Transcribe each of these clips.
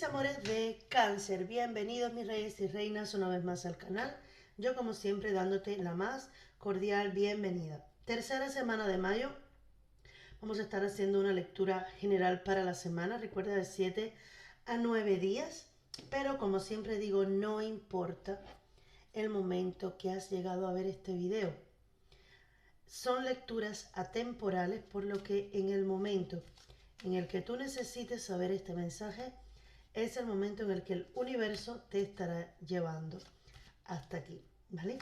Mis amores de Cáncer, bienvenidos mis reyes y reinas una vez más al canal. Yo como siempre dándote la más cordial bienvenida. Tercera semana de mayo. Vamos a estar haciendo una lectura general para la semana. Recuerda, de 7 a 9 días. Pero como siempre digo, no importa el momento que has llegado a ver este video. Son lecturas atemporales, por lo que en el momento en el que tú necesites saber este mensaje, es el momento en el que el universo te estará llevando hasta aquí, ¿vale?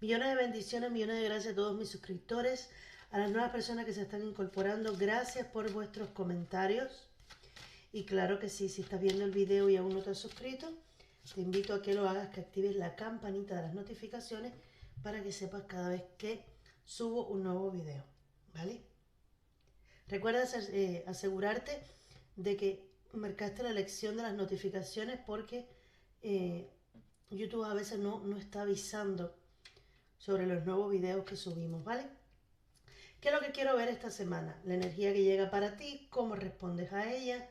Millones de bendiciones, millones de gracias a todos mis suscriptores, a las nuevas personas que se están incorporando. Gracias por vuestros comentarios. Y claro que sí, si estás viendo el video y aún no te has suscrito, te invito a que lo hagas, que actives la campanita de las notificaciones para que sepas cada vez que subo un nuevo video, ¿vale? Recuerda asegurarte de que marcaste la elección de las notificaciones, porque YouTube a veces no está avisando sobre los nuevos videos que subimos, ¿vale? ¿Qué es lo que quiero ver esta semana? La energía que llega para ti, cómo respondes a ella,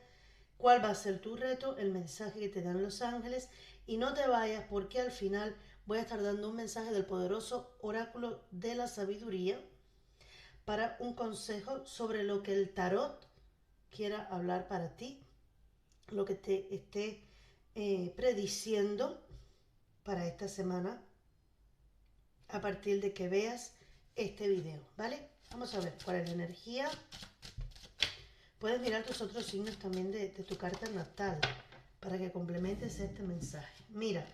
cuál va a ser tu reto, el mensaje que te dan los ángeles. Y no te vayas, porque al final voy a estar dando un mensaje del poderoso oráculo de la sabiduría para un consejo sobre lo que el tarot quiera hablar para ti, lo que te esté prediciendo para esta semana a partir de que veas este video, ¿vale? Vamos a ver cuál es la energía. Puedes mirar tus otros signos también de tu carta natal para que complementes este mensaje. Mira,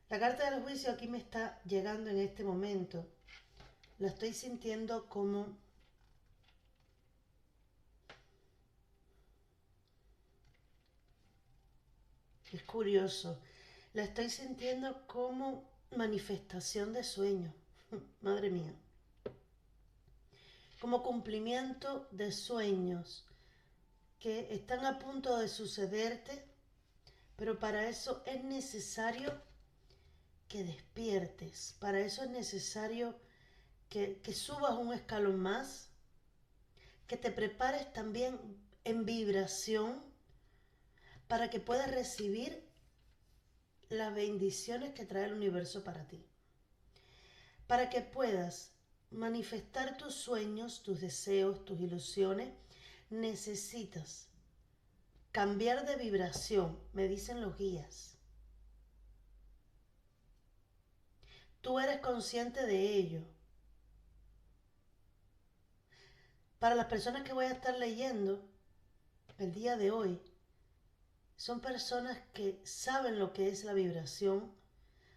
la carta del juicio aquí me está llegando en este momento. La estoy sintiendo como es curioso. La estoy sintiendo como manifestación de sueño. Madre mía. Como cumplimiento de sueños que están a punto de sucederte, pero para eso es necesario que despiertes. Para eso es necesario que subas un escalón más, que te prepares también en vibración para que puedas recibir las bendiciones que trae el universo para ti. Para que puedas manifestar tus sueños, tus deseos, tus ilusiones, necesitas cambiar de vibración, me dicen los guías. Tú eres consciente de ello. Para las personas que voy a estar leyendo el día de hoy, son personas que saben lo que es la vibración,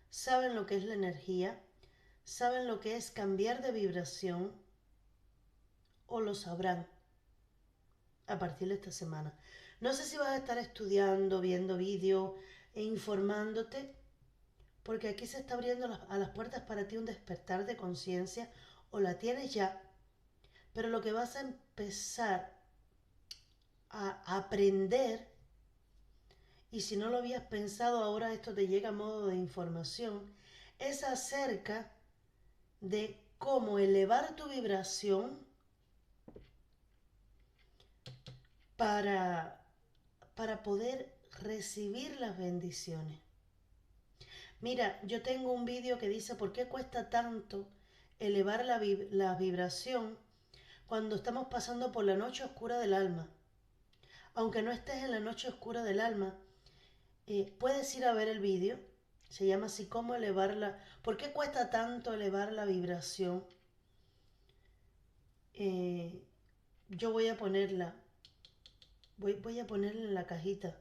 saben lo que es la energía, saben lo que es cambiar de vibración, o lo sabrán a partir de esta semana. No sé si vas a estar estudiando, viendo vídeos e informándote, porque aquí se está abriendo a las puertas para ti un despertar de conciencia, o la tienes ya, pero lo que vas a empezar a aprender, y si no lo habías pensado, ahora esto te llega a modo de información, es acerca de cómo elevar tu vibración para poder recibir las bendiciones. Mira, yo tengo un vídeo que dice por qué cuesta tanto elevar la vibración cuando estamos pasando por la noche oscura del alma. Aunque no estés en la noche oscura del alma, puedes ir a ver el vídeo. Se llama así, cómo elevarla. ¿Por qué cuesta tanto elevar la vibración? Yo voy a ponerla, voy a ponerla en la cajita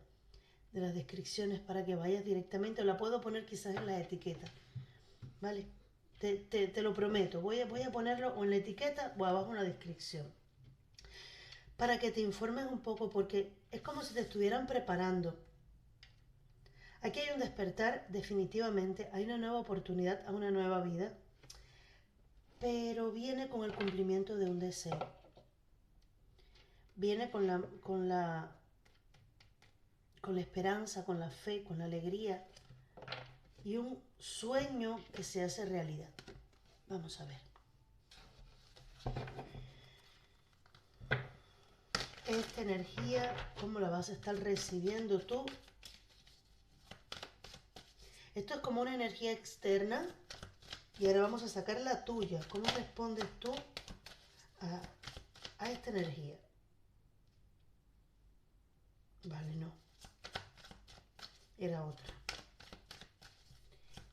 de las descripciones para que vayas directamente, o la puedo poner quizás en la etiqueta, ¿vale? Te lo prometo, voy a ponerlo o en la etiqueta o abajo en la descripción, para que te informes un poco, porque es como si te estuvieran preparando. Aquí hay un despertar, definitivamente, hay una nueva oportunidad a una nueva vida, pero viene con el cumplimiento de un deseo. Viene con la esperanza, con la fe, con la alegría y un sueño que se hace realidad. Vamos a ver. esta energía, cómo la vas a estar recibiendo tú. Esto es como una energía externa y ahora vamos a sacar la tuya. ¿Cómo respondes tú a esta energía? Vale, no. Era otra.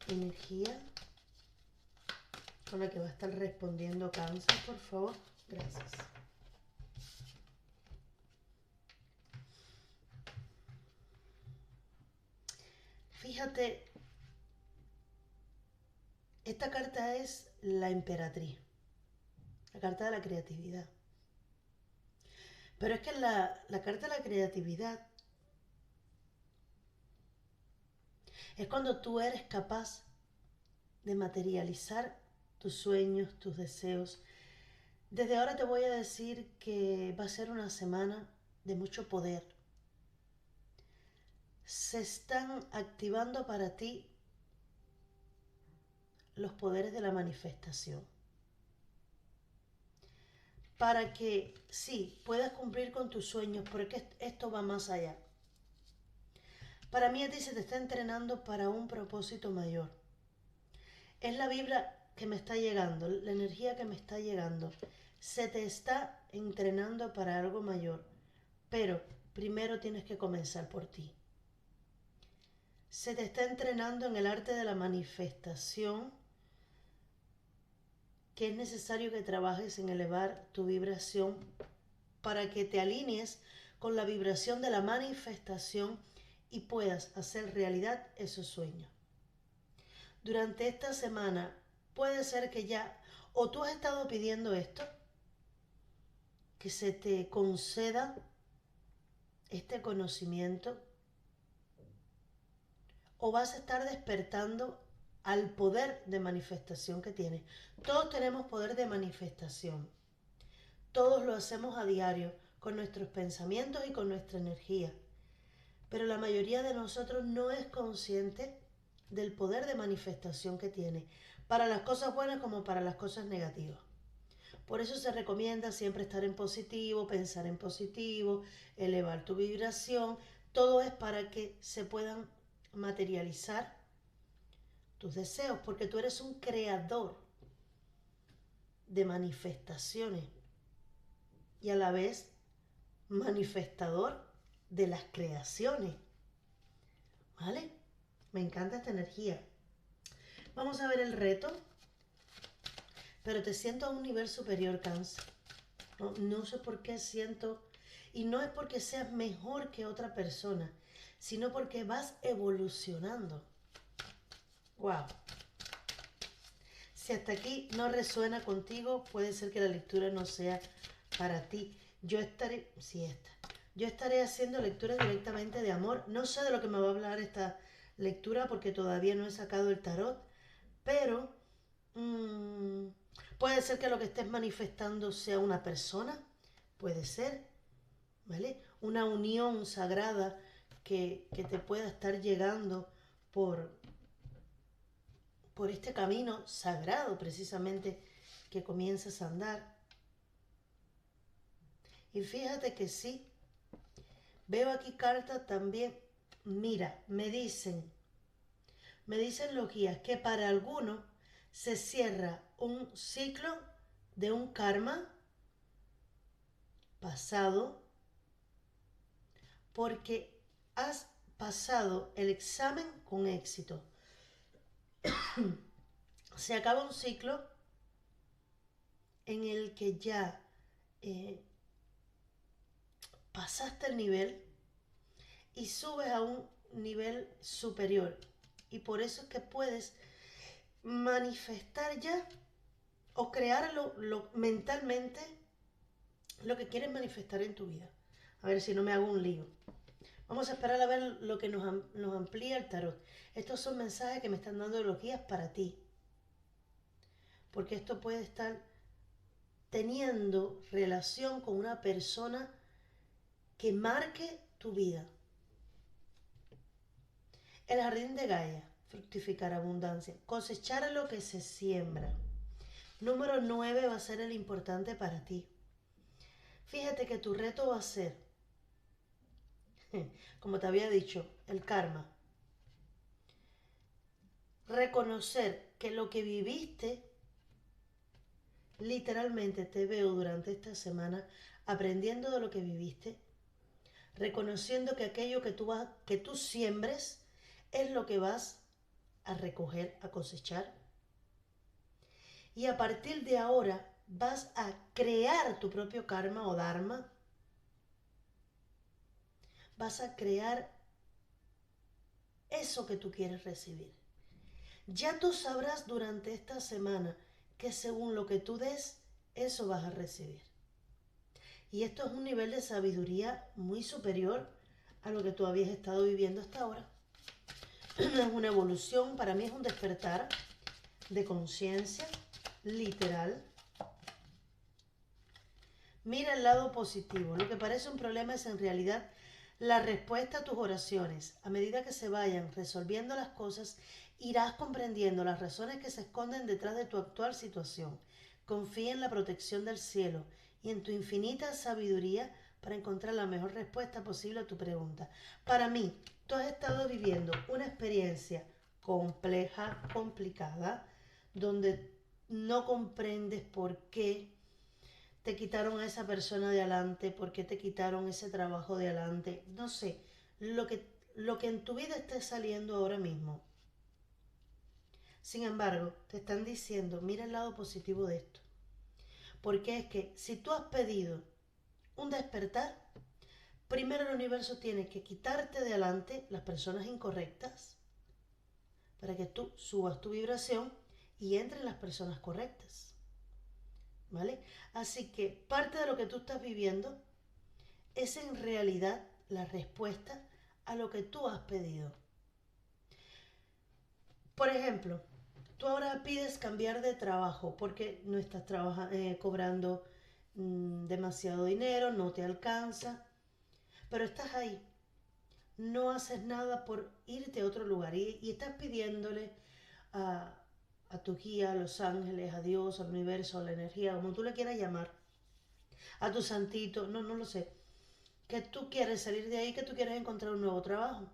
Energía con la que va a estar respondiendo Cáncer, por favor. Gracias. Fíjate, esta carta es la emperatriz, la carta de la creatividad. Pero es que la carta de la creatividad es cuando tú eres capaz de materializar tus sueños, tus deseos. Desde ahora te voy a decir que va a ser una semana de mucho poder. Se están activando para ti los poderes de la manifestación. Para que sí, puedas cumplir con tus sueños, porque esto va más allá. Para mí a ti se te está entrenando para un propósito mayor. Es la vibra que me está llegando, la energía que me está llegando. Se te está entrenando para algo mayor, pero primero tienes que comenzar por ti. Se te está entrenando en el arte de la manifestación, que es necesario que trabajes en elevar tu vibración para que te alinees con la vibración de la manifestación y puedas hacer realidad esos sueños. Durante esta semana puede ser que ya o tú has estado pidiendo esto, que se te conceda este conocimiento, o vas a estar despertando al poder de manifestación que tienes. Todos tenemos poder de manifestación. Todos lo hacemos a diario con nuestros pensamientos y con nuestra energía. Pero la mayoría de nosotros no es consciente del poder de manifestación que tiene, para las cosas buenas como para las cosas negativas. Por eso se recomienda siempre estar en positivo, pensar en positivo, elevar tu vibración. Todo es para que se puedan materializar tus deseos, porque tú eres un creador de manifestaciones y a la vez manifestador de las creaciones. ¿Vale? Me encanta esta energía. Vamos a ver el reto. Pero te siento a un nivel superior, Cáncer. No sé por qué siento, y no es porque seas mejor que otra persona, sino porque vas evolucionando. Wow. Si hasta aquí no resuena contigo, puede ser que la lectura no sea para ti. Yo estaré haciendo lecturas directamente de amor. No sé de lo que me va a hablar esta lectura porque todavía no he sacado el tarot, pero puede ser que lo que estés manifestando sea una persona, puede ser, ¿vale? Una unión sagrada que te pueda estar llegando por este camino sagrado precisamente que comienzas a andar. Y fíjate que sí, veo aquí cartas también. Mira, me dicen los guías que para algunos se cierra un ciclo de un karma pasado porque has pasado el examen con éxito. Se acaba un ciclo en el que ya pasaste el nivel y subes a un nivel superior. Y por eso es que puedes manifestar ya o crearlo mentalmente lo que quieres manifestar en tu vida. A ver si no me hago un lío. Vamos a esperar a ver lo que nos amplía el tarot. Estos son mensajes que me están dando los guías para ti. Porque esto puede estar teniendo relación con una persona que marque tu vida. El jardín de Gaia, fructificar abundancia, cosechar lo que se siembra. Número 9 va a ser el importante para ti. Fíjate que tu reto va a ser, como te había dicho, el karma. Reconocer que lo que viviste, literalmente te veo durante esta semana aprendiendo de lo que viviste, reconociendo que aquello que tú siembres es lo que vas a recoger, a cosechar. Y a partir de ahora vas a crear tu propio karma o dharma. Vas a crear eso que tú quieres recibir. Ya tú sabrás durante esta semana que según lo que tú des, eso vas a recibir. Y esto es un nivel de sabiduría muy superior a lo que tú habías estado viviendo hasta ahora. Es una evolución, para mí es un despertar de conciencia, literal. Mira el lado positivo. Lo que parece un problema es en realidad la respuesta a tus oraciones. A medida que se vayan resolviendo las cosas, irás comprendiendo las razones que se esconden detrás de tu actual situación. Confía en la protección del cielo y en tu infinita sabiduría para encontrar la mejor respuesta posible a tu pregunta. Para mí, tú has estado viviendo una experiencia compleja, complicada, donde no comprendes por qué te quitaron a esa persona de adelante, por qué te quitaron ese trabajo de adelante, no sé, lo que en tu vida esté saliendo ahora mismo. Sin embargo, te están diciendo, mira el lado positivo de esto. Porque es que si tú has pedido un despertar, primero el universo tiene que quitarte de adelante las personas incorrectas para que tú subas tu vibración y entren las personas correctas. ¿Vale? Así que parte de lo que tú estás viviendo es en realidad la respuesta a lo que tú has pedido. Por ejemplo, tú ahora pides cambiar de trabajo porque no estás cobrando demasiado dinero, no te alcanza, pero estás ahí. No haces nada por irte a otro lugar y estás pidiéndole a, a tu guía, a los ángeles, a Dios, al universo, a la energía, como tú le quieras llamar, a tu santito, no lo sé, que tú quieres salir de ahí, que tú quieres encontrar un nuevo trabajo.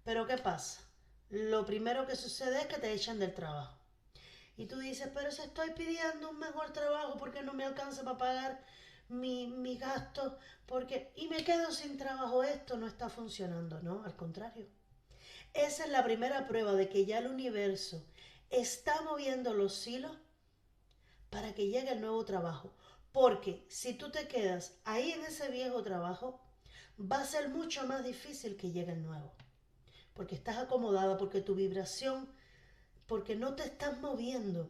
Pero ¿qué pasa? Lo primero que sucede es que te echan del trabajo. Y tú dices, pero si estoy pidiendo un mejor trabajo porque no me alcanza para pagar mi gasto, porque y me quedo sin trabajo, esto no está funcionando, ¿no? Al contrario. Esa es la primera prueba de que ya el universo está moviendo los hilos para que llegue el nuevo trabajo. Porque si tú te quedas ahí en ese viejo trabajo, va a ser mucho más difícil que llegue el nuevo. Porque estás acomodada, porque tu vibración, porque no te estás moviendo,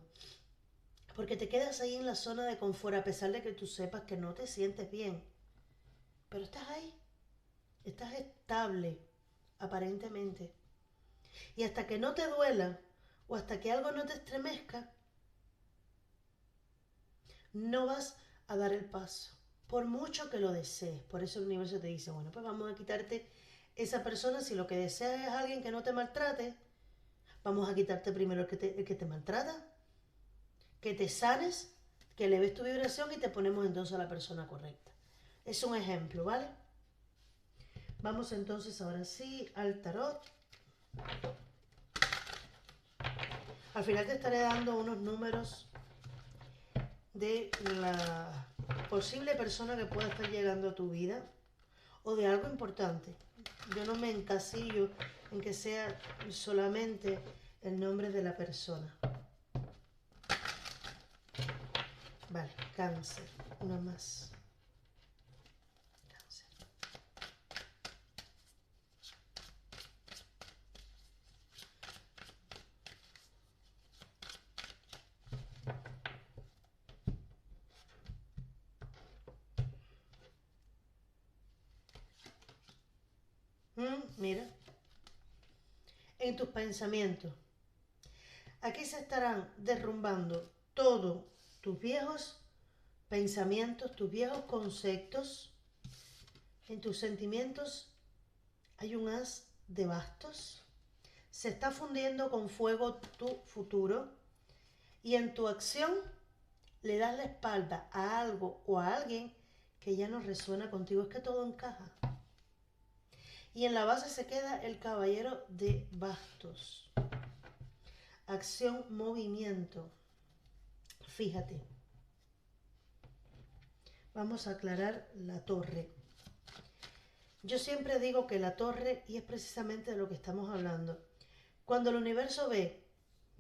porque te quedas ahí en la zona de confort a pesar de que tú sepas que no te sientes bien. Pero estás ahí, estás estable, aparentemente. Y hasta que no te duela o hasta que algo no te estremezca, no vas a dar el paso. Por mucho que lo desees. Por eso el universo te dice, bueno, pues vamos a quitarte esa persona. Si lo que deseas es alguien que no te maltrate, vamos a quitarte primero el que te maltrata, que te sanes, que eleves tu vibración y te ponemos entonces a la persona correcta. Es un ejemplo, ¿vale? Vamos entonces ahora sí al tarot. Al final te estaré dando unos números de la posible persona que pueda estar llegando a tu vida o de algo importante. Yo no me encasillo en que sea solamente el nombre de la persona. Vale, cáncer, una más. Cáncer. Mira, en tus pensamientos. Aquí se estarán derrumbando todos tus viejos pensamientos, tus viejos conceptos. En tus sentimientos hay un as de bastos. Se está fundiendo con fuego tu futuro. Y en tu acción le das la espalda a algo o a alguien que ya no resuena contigo, es que todo encaja. Y en la base se queda el caballero de bastos. Acción, movimiento. Fíjate. Vamos a aclarar la torre. Yo siempre digo que la torre, y es precisamente de lo que estamos hablando, cuando el universo ve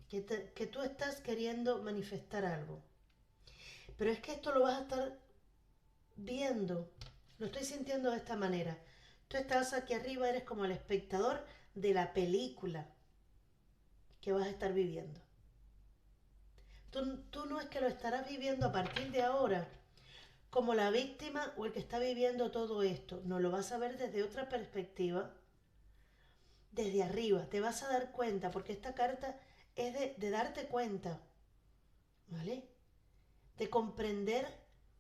que tú estás queriendo manifestar algo, pero es que esto lo vas a estar viendo, lo estoy sintiendo de esta manera. Tú estás aquí arriba, eres como el espectador de la película que vas a estar viviendo. Tú no es que lo estarás viviendo a partir de ahora como la víctima o el que está viviendo todo esto. No, lo vas a ver desde otra perspectiva, desde arriba. Te vas a dar cuenta, porque esta carta es de darte cuenta, ¿vale? De comprender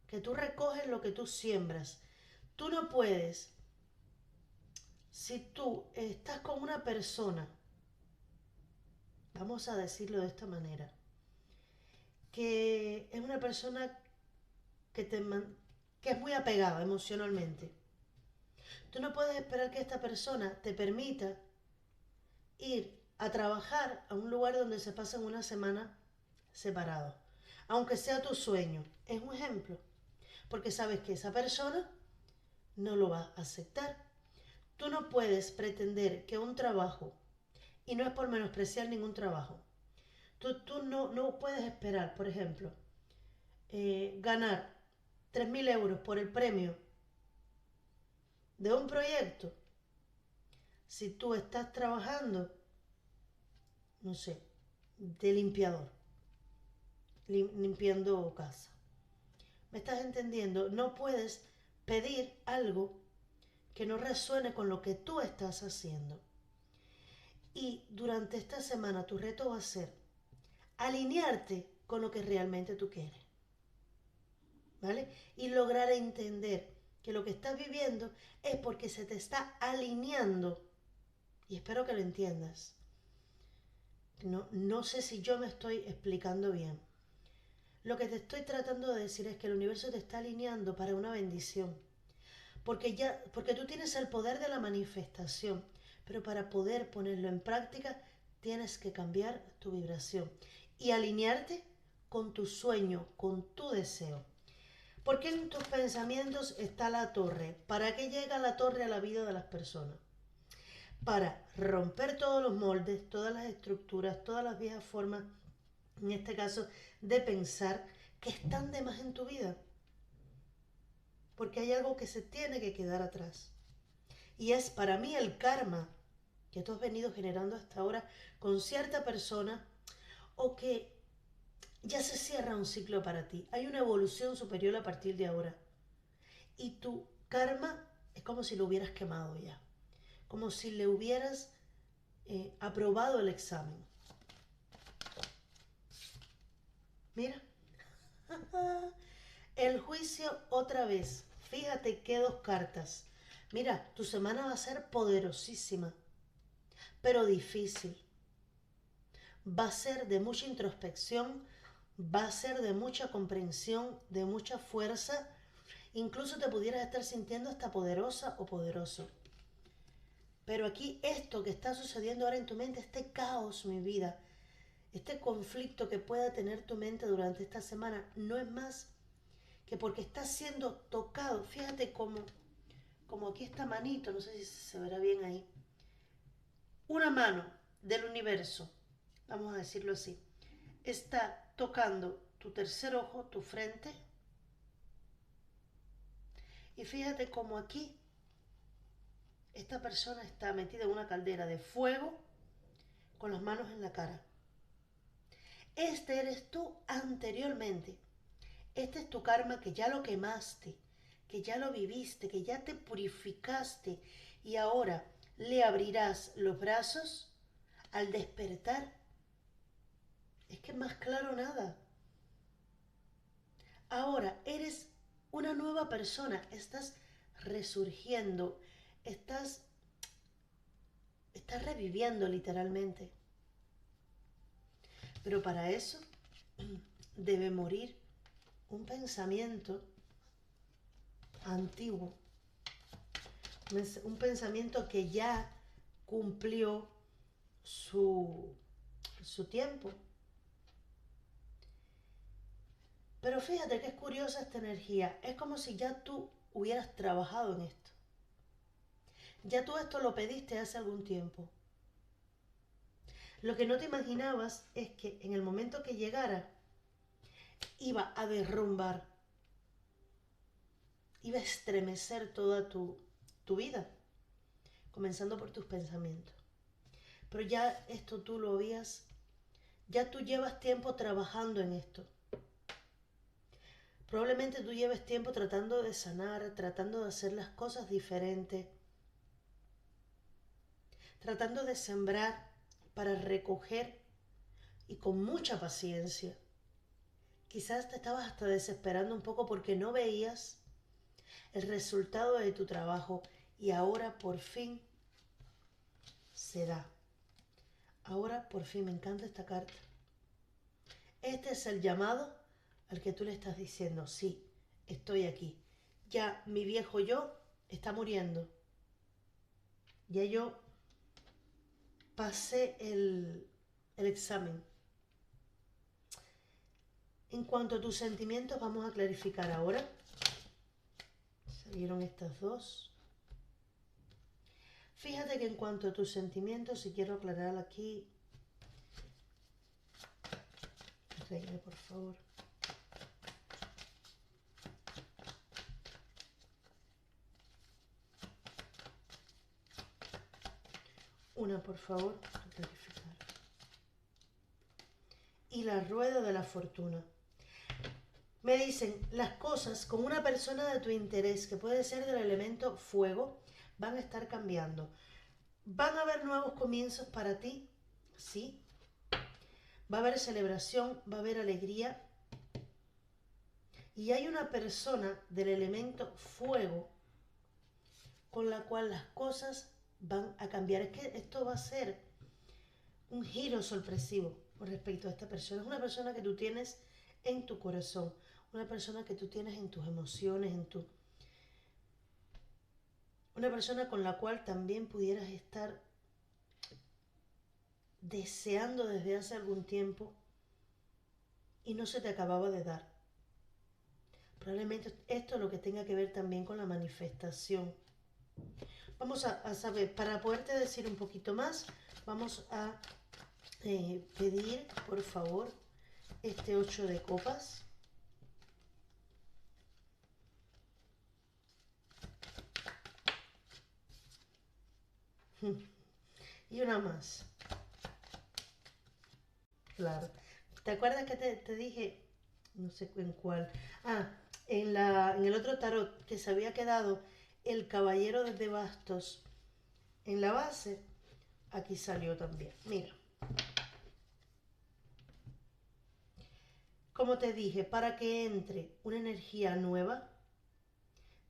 que tú recoges lo que tú siembras. Tú no puedes, si tú estás con una persona, vamos a decirlo de esta manera, que es una persona que es muy apegada emocionalmente. Tú no puedes esperar que esta persona te permita ir a trabajar a un lugar donde se pasen una semana separados, aunque sea tu sueño. Es un ejemplo, porque sabes que esa persona no lo va a aceptar. Tú no puedes pretender que un trabajo, y no es por menospreciar ningún trabajo, tú no puedes esperar, por ejemplo, ganar 3.000 euros por el premio de un proyecto si tú estás trabajando, no sé, de limpiador, limpiando casa. ¿Me estás entendiendo? No puedes pedir algo que no resuene con lo que tú estás haciendo. Y durante esta semana tu reto va a ser alinearte con lo que realmente tú quieres, ¿vale? Y lograr entender que lo que estás viviendo es porque se te está alineando. Y espero que lo entiendas. No sé si yo me estoy explicando bien. Lo que te estoy tratando de decir es que el universo te está alineando para una bendición. Porque tú tienes el poder de la manifestación, pero para poder ponerlo en práctica tienes que cambiar tu vibración y alinearte con tu sueño, con tu deseo. Porque en tus pensamientos está la torre. ¿Para qué llega la torre a la vida de las personas? Para romper todos los moldes, todas las estructuras, todas las viejas formas, en este caso, de pensar que están de más en tu vida. Porque hay algo que se tiene que quedar atrás. Y es para mí el karma que tú has venido generando hasta ahora con cierta persona, o que ya se cierra un ciclo para ti. Hay una evolución superior a partir de ahora. Y tu karma es como si lo hubieras quemado ya. Como si le hubieras aprobado el examen. Mira. El juicio otra vez. Fíjate qué dos cartas. Mira, tu semana va a ser poderosísima, pero difícil. Va a ser de mucha introspección, va a ser de mucha comprensión, de mucha fuerza. Incluso te pudieras estar sintiendo hasta poderosa o poderoso. Pero aquí esto que está sucediendo ahora en tu mente, este caos, mi vida, este conflicto que pueda tener tu mente durante esta semana, no es más que porque estás siendo tocado. Fíjate como aquí esta manito, no sé si se verá bien ahí, una mano del universo, vamos a decirlo así, está tocando tu tercer ojo, tu frente, y fíjate como aquí esta persona está metida en una caldera de fuego con las manos en la cara. Este eres tú anteriormente. Este es tu karma, que ya lo quemaste, que ya lo viviste, que ya te purificaste, y ahora le abrirás los brazos al despertar. Es que más claro nada. Ahora eres una nueva persona, estás resurgiendo, estás reviviendo literalmente. Pero para eso debe morir un pensamiento antiguo, un pensamiento que ya cumplió su tiempo. Pero fíjate que es curiosa esta energía. Es como si ya tú hubieras trabajado en esto. Ya tú esto lo pediste hace algún tiempo. Lo que no te imaginabas es que en el momento que llegara, iba a derrumbar, iba a estremecer toda tu vida, comenzando por tus pensamientos. Pero ya esto tú lo habías, ya tú llevas tiempo trabajando en esto. Probablemente tú lleves tiempo tratando de sanar, tratando de hacer las cosas diferentes, tratando de sembrar para recoger y con mucha paciencia. Quizás te estabas hasta desesperando un poco porque no veías el resultado de tu trabajo y ahora por fin se da. Ahora por fin, me encanta esta carta. Este es el llamado al que tú le estás diciendo, sí, estoy aquí. Ya mi viejo yo está muriendo. Ya yo pasé el examen. En cuanto a tus sentimientos, vamos a clarificar ahora. Salieron estas dos. Fíjate que en cuanto a tus sentimientos, si quiero aclarar aquí, reina, por favor. Una, por favor, para clarificar. Y la rueda de la fortuna. Me dicen, las cosas con una persona de tu interés, que puede ser del elemento fuego, van a estar cambiando. ¿Van a haber nuevos comienzos para ti? Sí. Va a haber celebración, va a haber alegría. Y hay una persona del elemento fuego con la cual las cosas van a cambiar. Es que esto va a ser un giro sorpresivo con respecto a esta persona. Es una persona que tú tienes en tu corazón, una persona que tú tienes en tus emociones, una persona con la cual también pudieras estar deseando desde hace algún tiempo y no se te acababa de dar. Probablemente esto es lo que tenga que ver también con la manifestación. Vamos a saber, para poderte decir un poquito más, vamos a pedir, por favor, este 8 de copas. Y una más. Claro. ¿Te acuerdas que te dije? No sé en cuál. Ah, en el otro tarot que se había quedado el caballero de bastos en la base. Aquí salió también. Mira. Como te dije, para que entre una energía nueva,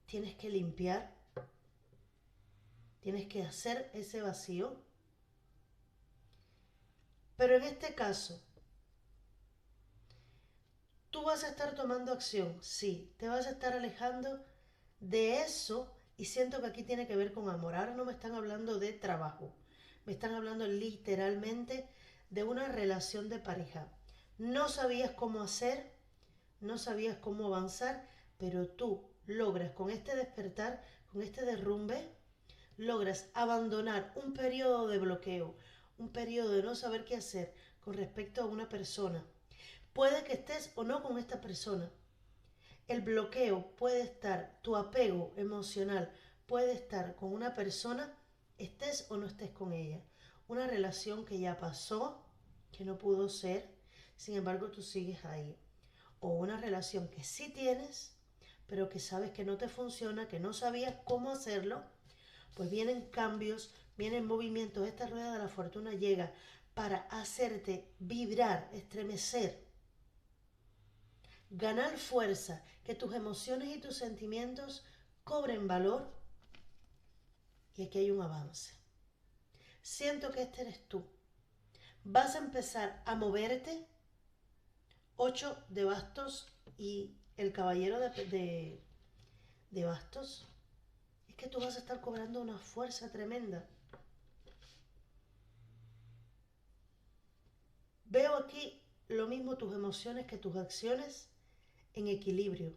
tienes que limpiar, tienes que hacer ese vacío. Pero en este caso, tú vas a estar tomando acción, sí, te vas a estar alejando de eso y siento que aquí tiene que ver con amor. Ahora no me están hablando de trabajo, me están hablando literalmente de una relación de pareja. No sabías cómo hacer, no sabías cómo avanzar, pero tú logras con este despertar, con este derrumbe, logras abandonar un periodo de bloqueo, un periodo de no saber qué hacer con respecto a una persona. Puede que estés o no con esta persona. El bloqueo puede estar, tu apego emocional puede estar con una persona, estés o no estés con ella. Una relación que ya pasó, que no pudo ser, sin embargo tú sigues ahí. O una relación que sí tienes, pero que sabes que no te funciona, que no sabías cómo hacerlo, pues vienen cambios, vienen movimientos. Esta rueda de la fortuna llega para hacerte vibrar, estremecer, ganar fuerza, que tus emociones y tus sentimientos cobren valor. Y aquí hay un avance. Siento que este eres tú. Vas a empezar a moverte. 8 de bastos y el caballero de bastos, es que tú vas a estar cobrando una fuerza tremenda. Veo aquí lo mismo tus emociones que tus acciones en equilibrio.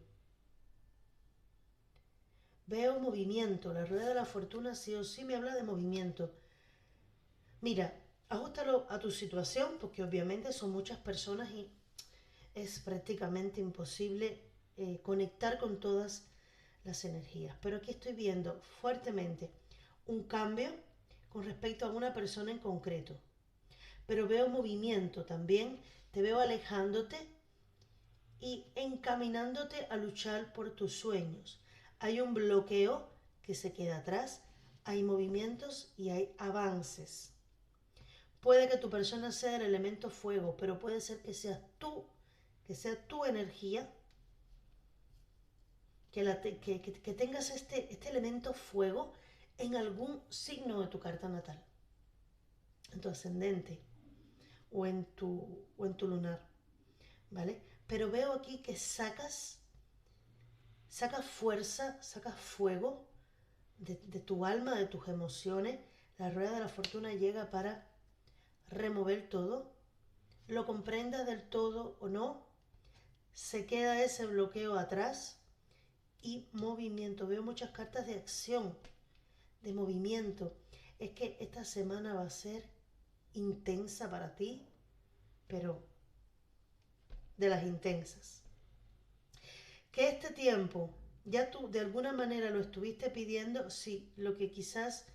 Veo movimiento, la rueda de la fortuna sí o sí me habla de movimiento. Mira, ajustalo a tu situación porque obviamente son muchas personas y es prácticamente imposible conectar con todas las energías. Pero aquí estoy viendo fuertemente un cambio con respecto a una persona en concreto. Pero veo movimiento también, te veo alejándote y encaminándote a luchar por tus sueños. Hay un bloqueo que se queda atrás, hay movimientos y hay avances. Puede que tu persona sea el elemento fuego, pero puede ser que seas tú, que sea tu energía, que tengas este elemento fuego en algún signo de tu carta natal, en tu ascendente o en tu lunar, ¿vale? Pero veo aquí que sacas fuerza, sacas fuego de tu alma, de tus emociones. La rueda de la fortuna llega para remover todo, lo comprendas del todo o no, se queda ese bloqueo atrás y movimiento. Veo muchas cartas de acción, de movimiento. Es que esta semana va a ser intensa para ti, pero de las intensas. Que este tiempo ya tú de alguna manera lo estuviste pidiendo, sí, lo que quizás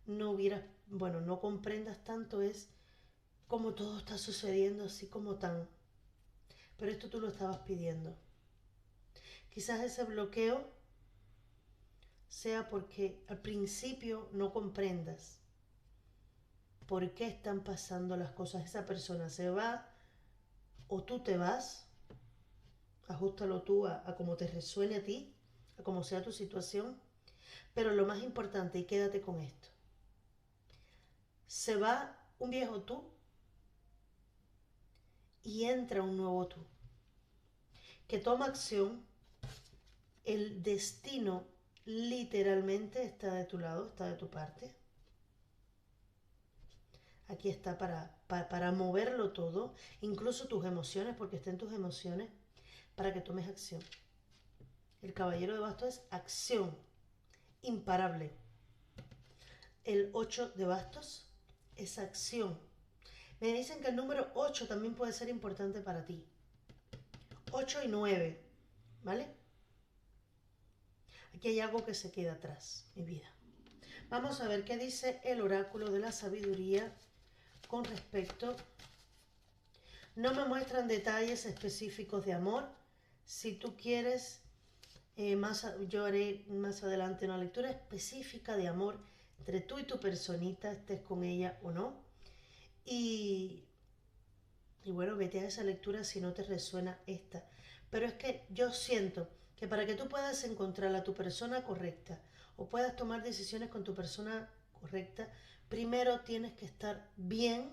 no hubieras, bueno, no comprendas tanto es cómo todo está sucediendo así como tan, pero esto tú lo estabas pidiendo. Quizás ese bloqueo sea porque al principio no comprendas por qué están pasando las cosas. Esa persona se va o tú te vas, ajustalo tú a cómo te resuene a ti, a cómo sea tu situación, pero lo más importante, y quédate con esto, se va un viejo tú y entra un nuevo tú, que toma acción. El destino literalmente está de tu lado, está de tu parte. Aquí está para moverlo todo, incluso tus emociones, porque estén tus emociones, para que tomes acción. El caballero de bastos es acción, imparable. El 8 de bastos es acción. Me dicen que el número 8 también puede ser importante para ti. 8 y 9, ¿vale? Aquí hay algo que se queda atrás, mi vida. Vamos a ver qué dice el oráculo de la sabiduría con respecto. No me muestran detalles específicos de amor. Si tú quieres, yo haré más adelante una lectura específica de amor entre tú y tu personita, estés con ella o no. Y bueno, vete a esa lectura si no te resuena esta. Pero es que yo siento que para que tú puedas encontrar a tu persona correcta o puedas tomar decisiones con tu persona correcta, primero tienes que estar bien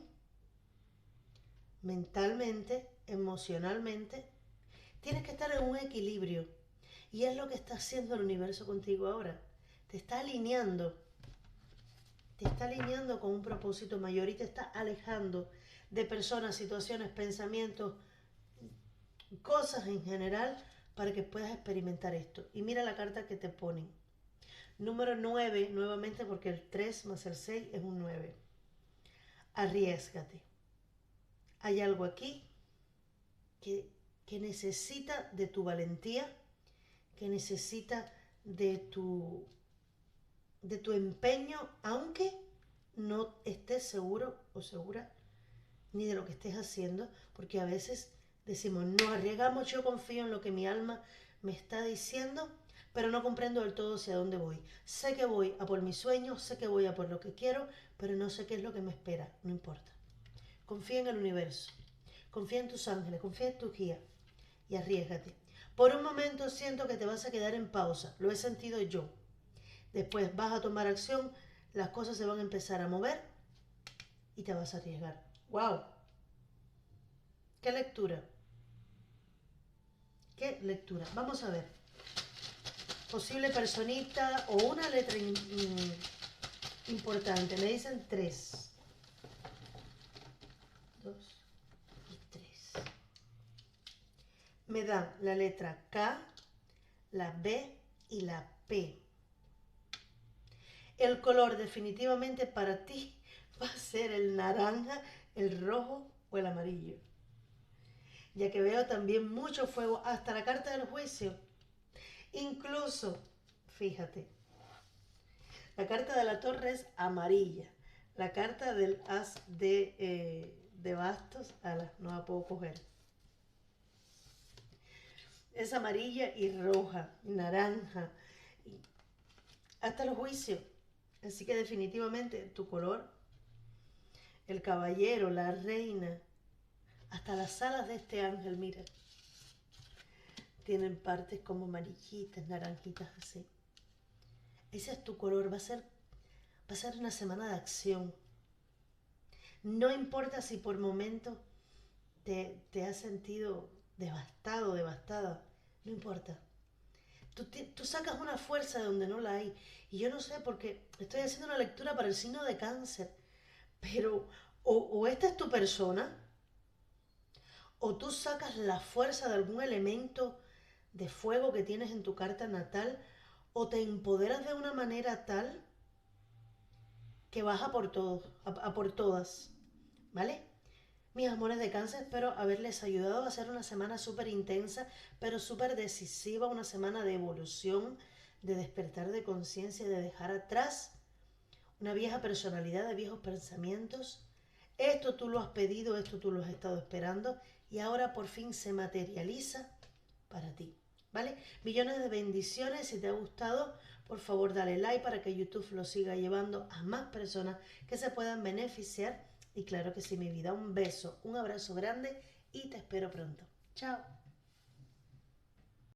mentalmente, emocionalmente. Tienes que estar en un equilibrio. Y es lo que está haciendo el universo contigo ahora. Te está alineando. Te está alineando con un propósito mayor y te está alejando de personas, situaciones, pensamientos, cosas en general para que puedas experimentar esto. Y mira la carta que te ponen. Número 9, nuevamente porque el 3 más el 6 es un 9. Arriésgate. Hay algo aquí que necesita de tu valentía, que necesita de tu empeño, aunque no estés seguro o segura ni de lo que estés haciendo, porque a veces decimos, no arriesgamos, yo confío en lo que mi alma me está diciendo, pero no comprendo del todo hacia dónde voy. Sé que voy a por mis sueños, sé que voy a por lo que quiero, pero no sé qué es lo que me espera, no importa. Confía en el universo, confía en tus ángeles, confía en tu guía y arriésgate. Por un momento siento que te vas a quedar en pausa, lo he sentido yo. Después vas a tomar acción, las cosas se van a empezar a mover y te vas a arriesgar. ¡Wow! ¡Qué lectura! ¡Qué lectura! Vamos a ver. posible personita o una letra importante. Me dicen 3. 2 y 3. Me dan la letra K, la B y la P. El color definitivamente para ti va a ser el naranja, el rojo o el amarillo. Ya que veo también mucho fuego, hasta la carta del juicio. Incluso, fíjate, la carta de la torre es amarilla. La carta del as de bastos, no la puedo coger. Es amarilla y roja, naranja, hasta el juicio. Así que definitivamente tu color, el caballero, la reina, hasta las alas de este ángel, mira, tienen partes como amarillitas, naranjitas así. Ese es tu color, va a ser una semana de acción. No importa si por momentos te has sentido devastado, devastada, no importa. Tú sacas una fuerza de donde no la hay. Y yo no sé, porque estoy haciendo una lectura para el signo de Cáncer, pero o esta es tu persona, o tú sacas la fuerza de algún elemento de fuego que tienes en tu carta natal, o te empoderas de una manera tal que vas a por todos, a por todas, ¿vale? Mis amores de Cáncer, espero haberles ayudado a hacer una semana súper intensa, pero súper decisiva, una semana de evolución, de despertar de conciencia, de dejar atrás una vieja personalidad, de viejos pensamientos. Esto tú lo has pedido, esto tú lo has estado esperando y ahora por fin se materializa para ti, ¿vale? Millones de bendiciones. Si te ha gustado, por favor dale like para que YouTube lo siga llevando a más personas que se puedan beneficiar. Y claro que sí, mi vida, un beso, un abrazo grande y te espero pronto. Chao.